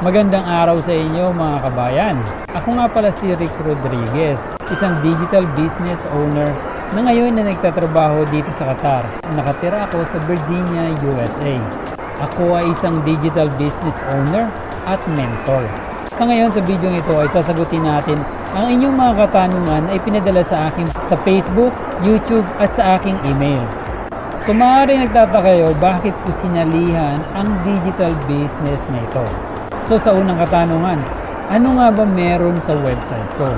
Magandang araw sa inyo mga kabayan. Ako nga pala si Rick Rodriguez, isang digital business owner na ngayon na nagtatrabaho dito sa Qatar. Nakatira ako sa Virginia, USA. Ako ay isang digital business owner at mentor. Sa ngayon sa video ito ay sasagutin natin ang inyong mga katanungan na ipinadala sa akin sa Facebook, YouTube at sa aking email. So maaaring nagtataka kayo bakit ko sinalihan ang digital business na ito. So sa unang katanungan, ano nga ba meron sa website ko?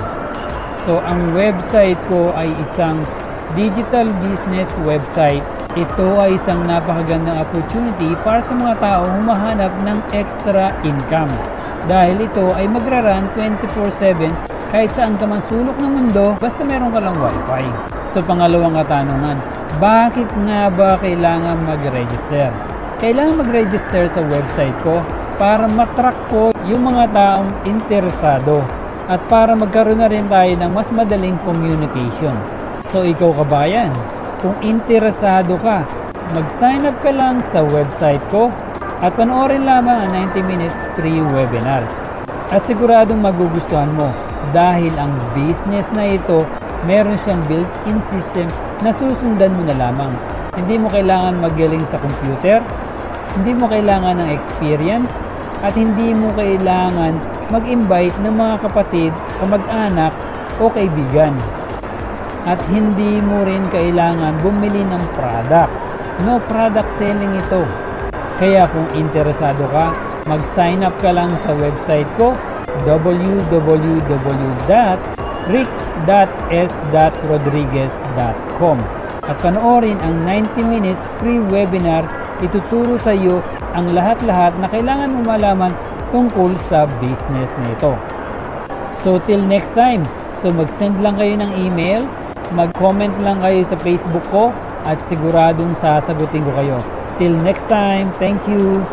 So ang website ko ay isang digital business website. Ito ay isang napakagandang opportunity para sa mga tao humahanap ng extra income. Dahil ito ay magra-run 24/7 kahit saan ka man sulok ng mundo basta meron ka lang wifi. So pangalawang katanungan, bakit nga ba kailangan mag-register? Kailangan mag-register sa website ko para matrack ko yung mga taong interesado at para magkaroon na rin tayo ng mas madaling communication. So ikaw kabayan, kung interesado ka, mag-sign up ka lang sa website ko at panoorin lamang ang 90 minutes free webinar. At siguradong magugustuhan mo dahil ang business na ito meron siyang built-in system na susundan mo na lamang. Hindi mo kailangan magaling sa computer, hindi mo kailangan ng experience, at hindi mo kailangan mag-invite ng mga kapatid, kamag-anak o kaibigan. At hindi mo rin kailangan bumili ng product. No product selling ito. Kaya kung interesado ka, mag-sign up ka lang sa website ko www.rick.s.rodriguez.com at panoorin ang 90 minutes free webinar. Ituturo sa iyo ang lahat-lahat na kailangan mo malaman tungkol sa business na ito. So till next time, so mag-send lang kayo ng email, mag-comment lang kayo sa Facebook ko at siguradong sasagutin ko kayo. Till next time, thank you!